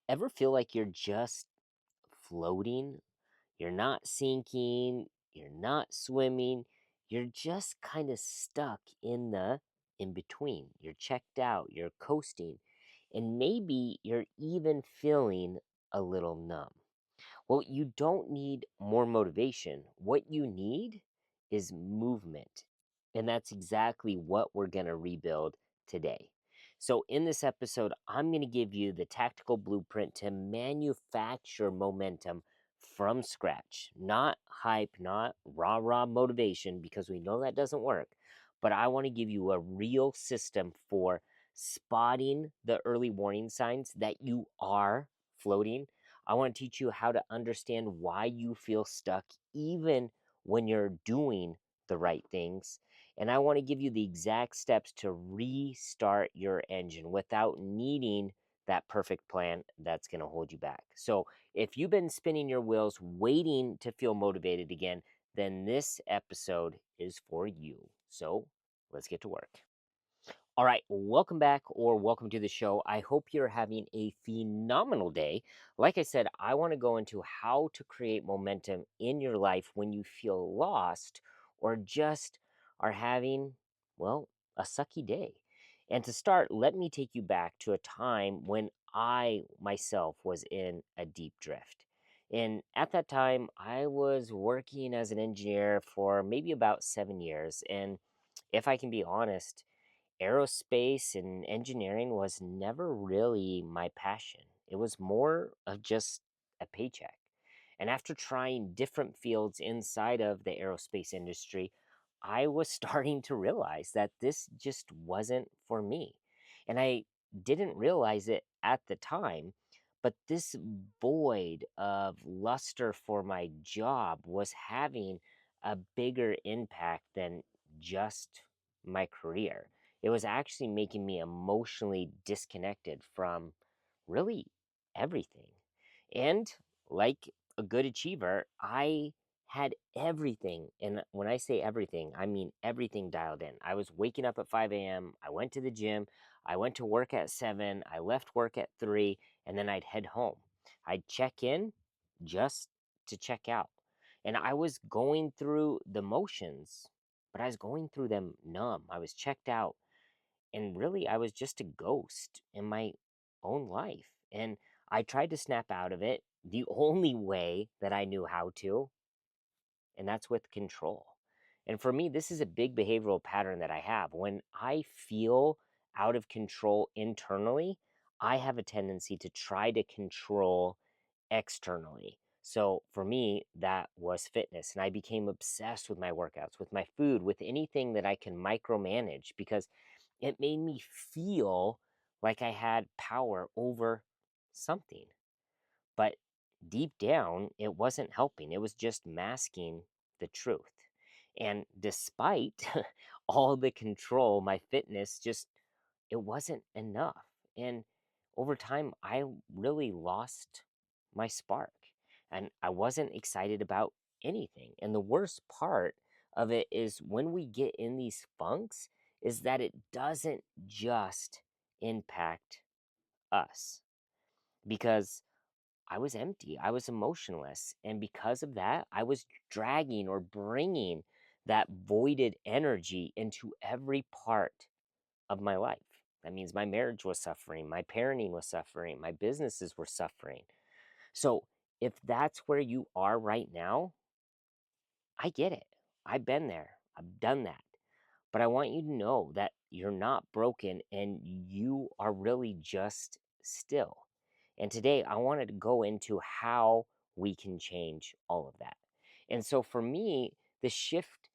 Ever feel like you're just floating? You're not sinking, you're not swimming, you're just kind of stuck in the in between. You're checked out, you're coasting, and maybe you're even feeling a little numb. Well, you don't need more motivation. What you need is movement. And that's exactly what we're going to rebuild today. So, in this episode, I'm going to give you the tactical blueprint to manufacture momentum from scratch, not hype, not rah motivation, because we know that doesn't work. But I want to give you a real system for spotting the early warning signs that you are floating. I want to teach you how to understand why you feel stuck even when you're doing the right things. And I want to give you the exact steps to restart your engine without needing that perfect plan that's going to hold you back. So, if you've been spinning your wheels waiting to feel motivated again, then this episode is for you. So, let's get to work. All right, welcome back or welcome to the show. I hope you're having a phenomenal day. Like I said, I want to go into how to create momentum in your life when you feel lost or just are having, well, a sucky day. And to start, let me take you back to a time when I myself was in a deep drift. And at that time, I was working as an engineer for maybe about 7 years. And if I can be honest, aerospace and engineering was never really my passion. It was more of just a paycheck. And after trying different fields inside of the aerospace industry, I was starting to realize that this just wasn't for me. And I didn't realize it at the time, but this void of luster for my job was having a bigger impact than just my career. It was actually making me emotionally disconnected from really everything. And like a good achiever, I had everything. And when I say everything, I mean everything dialed in. I was waking up at 5 a.m., I went to the gym, I went to work at 7, I left work at 3, and then I'd head home. I'd check in just to check out. And I was going through the motions, but I was going through them numb. I was checked out. And really, I was just a ghost in my own life. And I tried to snap out of it the only way that I knew how to, and that's with control. And for me, this is a big behavioral pattern that I have. When I feel out of control internally, I have a tendency to try to control externally. So for me, that was fitness. And I became obsessed with my workouts, with my food, with anything that I can micromanage because it made me feel like I had power over something. But deep down, it wasn't helping. It was just masking the truth. And despite all the control, my fitness just, it wasn't enough. And over time, I really lost my spark and I wasn't excited about anything. And the worst part of it is when we get in these funks, is that it doesn't just impact us because I was empty. I was emotionless. And because of that, I was dragging or bringing that voided energy into every part of my life. That means my marriage was suffering, my parenting was suffering, my businesses were suffering. So if that's where you are right now, I get it. I've been there, I've done that. But I want you to know that you're not broken and you are really just still. And today I wanted to go into how we can change all of that. And so for me, the shift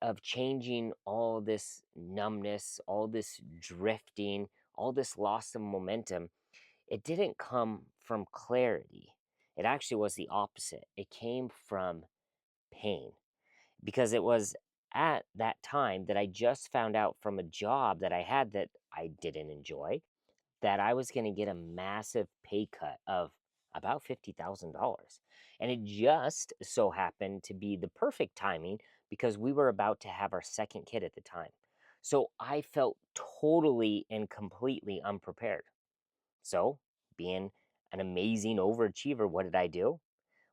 of changing all this numbness, all this drifting, all this loss of momentum, it didn't come from clarity. It actually was the opposite. It came from pain because it was at that time that I just found out from a job that I had that I didn't enjoy that I was going to get a massive pay cut of about $50,000. And it just so happened to be the perfect timing because we were about to have our second kid at the time. So I felt totally and completely unprepared. So, being an amazing overachiever, what did I do?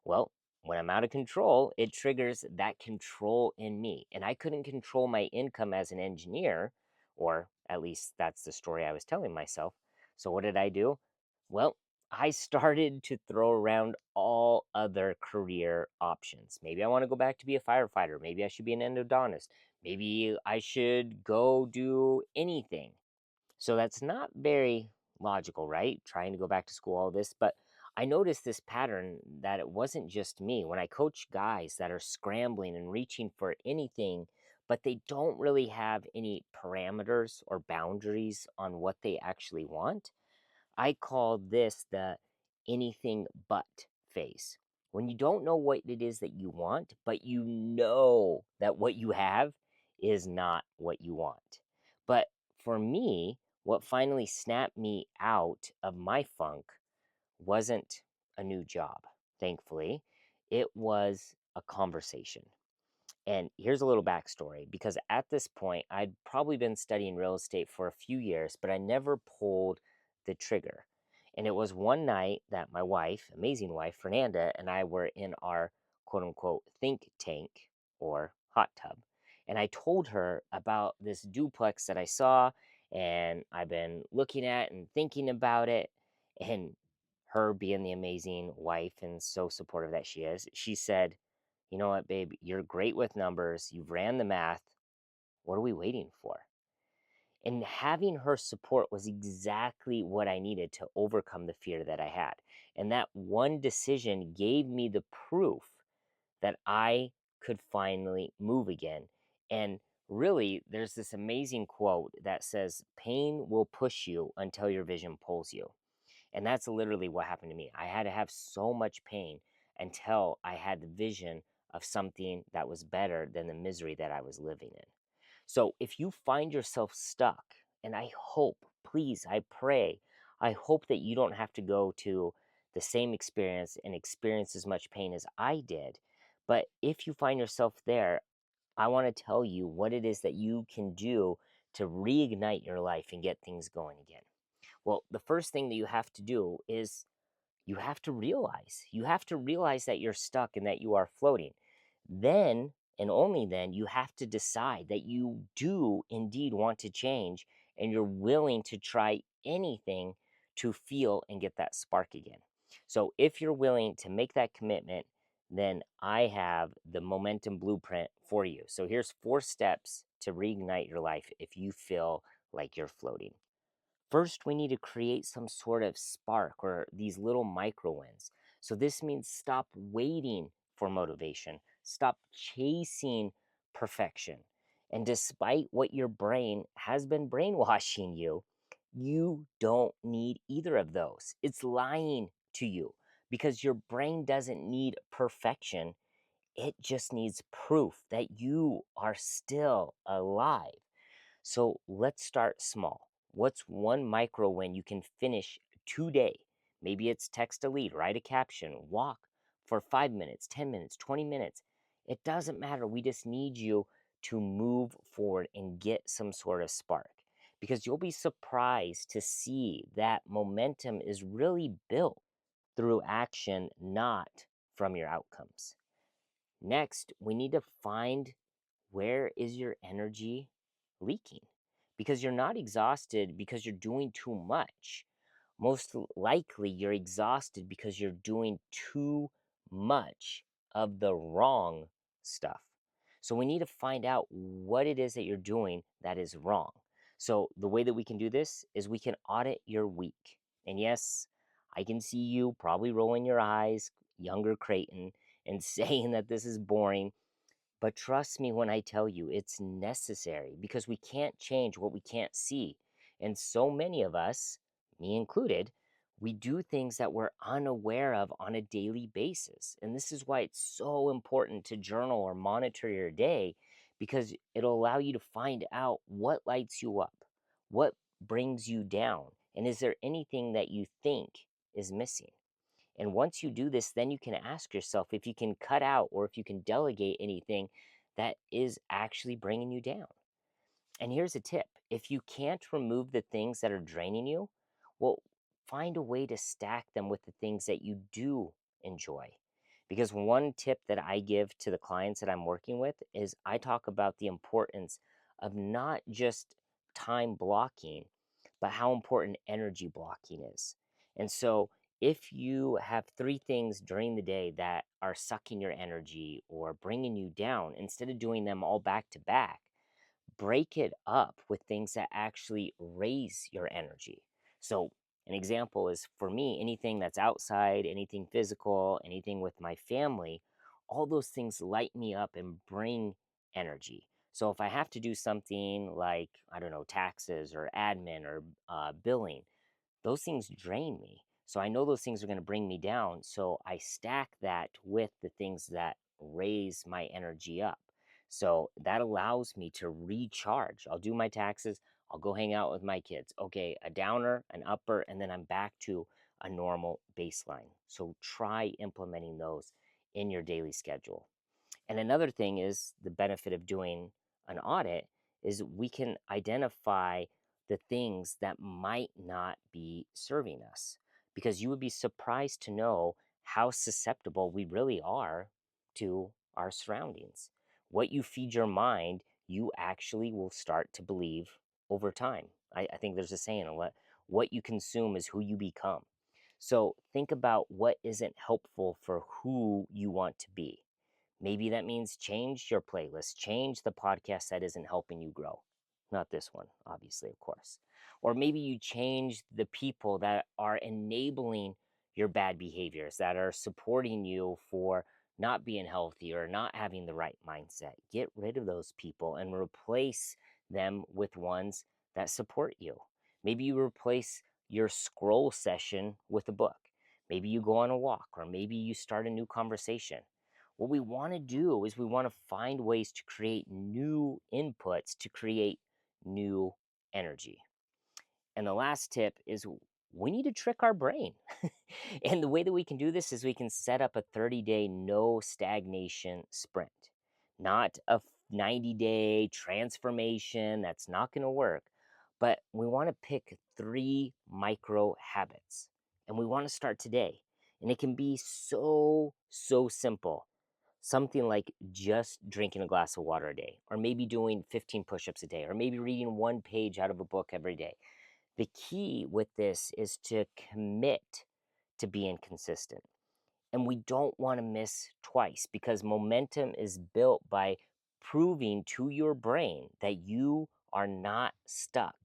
Well, when I'm out of control, it triggers that control in me. And I couldn't control my income as an engineer, or at least that's the story I was telling myself. So what did I do? Well, I started to throw around all other career options. Maybe I want to go back to be a firefighter. Maybe I should be an endodontist. Maybe I should go do anything. So that's not very logical, right? Trying to go back to school, all this. But I noticed this pattern that it wasn't just me. When I coach guys that are scrambling and reaching for anything, but they don't really have any parameters or boundaries on what they actually want, I call this the anything but phase. When you don't know what it is that you want, but you know that what you have is not what you want. But for me, what finally snapped me out of my funk wasn't a new job, thankfully. It was a conversation. And here's a little backstory because at this point, I'd probably been studying real estate for a few years, but I never pulled the trigger. And it was one night that my wife, amazing wife, Fernanda, and I were in our quote unquote think tank or hot tub. And I told her about this duplex that I saw and I've been looking at and thinking about it. And her being the amazing wife and so supportive that she is, she said, you know what, babe? You're great with numbers. You've ran the math. What are we waiting for? And having her support was exactly what I needed to overcome the fear that I had. And that one decision gave me the proof that I could finally move again. And really, there's this amazing quote that says, pain will push you until your vision pulls you. And that's literally what happened to me. I had to have so much pain until I had the vision of something that was better than the misery that I was living in. So if you find yourself stuck, and I hope, please, I pray, I hope that you don't have to go to the same experience and experience as much pain as I did. But if you find yourself there, I want to tell you what it is that you can do to reignite your life and get things going again. Well, the first thing that you have to do is you have to realize that you're stuck and that you are floating. Then and only then you have to decide that you do indeed want to change and you're willing to try anything to feel and get that spark again. So if you're willing to make that commitment, then I have the momentum blueprint for you. So here's 4 steps to reignite your life if you feel like you're floating. First, we need to create some sort of spark or these little micro wins. So, this means stop waiting for motivation, stop chasing perfection. And despite what your brain has been brainwashing you, you don't need either of those. It's lying to you because your brain doesn't need perfection, it just needs proof that you are still alive. So let's start small. What's one micro win you can finish today? Maybe it's text a lead, write a caption, walk for 5 minutes, 10 minutes, 20 minutes. It doesn't matter. We just need you to move forward and get some sort of spark because you'll be surprised to see that momentum is really built through action, not from your outcomes. Next, we need to find where is your energy leaking? Because you're not exhausted because you're doing too much. Most likely, you're exhausted because you're doing too much of the wrong stuff. So, we need to find out what it is that you're doing that is wrong. So, the way that we can do this is we can audit your week. And yes, I can see you probably rolling your eyes, younger Creighton, and saying that this is boring, but trust me when I tell you it's necessary because we can't change what we can't see. And so many of us, me included, we do things that we're unaware of on a daily basis. And this is why it's so important to journal or monitor your day because it'll allow you to find out what lights you up, what brings you down, and is there anything that you think is missing? And once you do this, then you can ask yourself if you can cut out or if you can delegate anything that is actually bringing you down. And here's a tip: if you can't remove the things that are draining you, well, find a way to stack them with the things that you do enjoy. Because one tip that I give to the clients that I'm working with is I talk about the importance of not just time blocking, but how important energy blocking is. And so, if you have three things during the day that are sucking your energy or bringing you down, instead of doing them all back to back, break it up with things that actually raise your energy. So, an example is for me, anything that's outside, anything physical, anything with my family, all those things light me up and bring energy. So, if I have to do something like, I don't know, taxes or admin or billing, those things drain me. So I know those things are going to bring me down. So I stack that with the things that raise my energy up. So that allows me to recharge. I'll do my taxes, I'll go hang out with my kids. Okay, a downer, an upper, and then I'm back to a normal baseline. So try implementing those in your daily schedule. And another thing is the benefit of doing an audit is we can identify the things that might not be serving us, because you would be surprised to know how susceptible we really are to our surroundings. What you feed your mind, you actually will start to believe over time. I think there's a saying, what you consume is who you become. So think about what isn't helpful for who you want to be. Maybe that means change your playlist, change the podcast that isn't helping you grow. Not this one, obviously, of course. Or maybe you change the people that are enabling your bad behaviors, that are supporting you for not being healthy or not having the right mindset. Get rid of those people and replace them with ones that support you. Maybe you replace your scroll session with a book. Maybe you go on a walk, or maybe you start a new conversation. What we want to do is we want to find ways to create new inputs to create new energy. And the last tip is we need to trick our brain. And the way that we can do this is we can set up a 30-day no stagnation sprint, not a 90-day transformation. That's not going to work. But we want to pick 3 micro habits, and we want to start today. And it can be so simple. Something like just drinking a glass of water a day, or maybe doing 15 push ups a day, or maybe reading one page out of a book every day. The key with this is to commit to being consistent. And we don't want to miss twice, because momentum is built by proving to your brain that you are not stuck.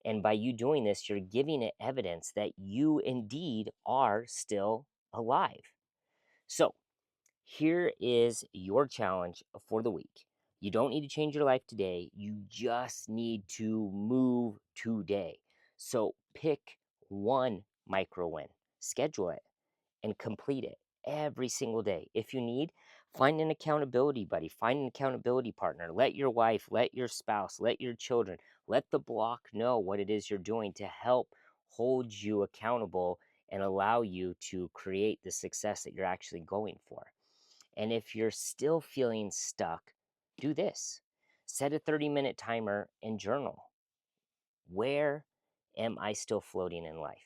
And by you doing this, you're giving it evidence that you indeed are still alive. So, here is your challenge for the week. You don't need to change your life today. You just need to move today. So pick one micro win, schedule it, and complete it every single day. If you need, find an accountability buddy, find an accountability partner. Let your wife, let your spouse, let your children, let the block know what it is you're doing to help hold you accountable and allow you to create the success that you're actually going for. And if you're still feeling stuck, do this. Set a 30-minute timer and journal. Where am I still floating in life?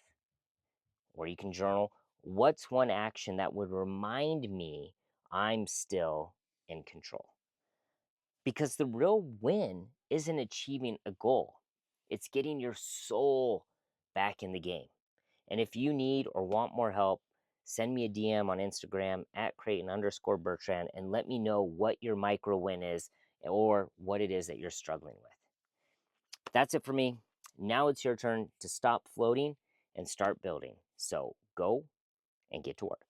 Or you can journal, what's one action that would remind me I'm still in control? Because the real win isn't achieving a goal, it's getting your soul back in the game. And if you need or want more help, send me a DM on Instagram at Creighton_Bertrand and let me know what your micro win is or what it is that you're struggling with. That's it for me. Now it's your turn to stop floating and start building. So go and get to work.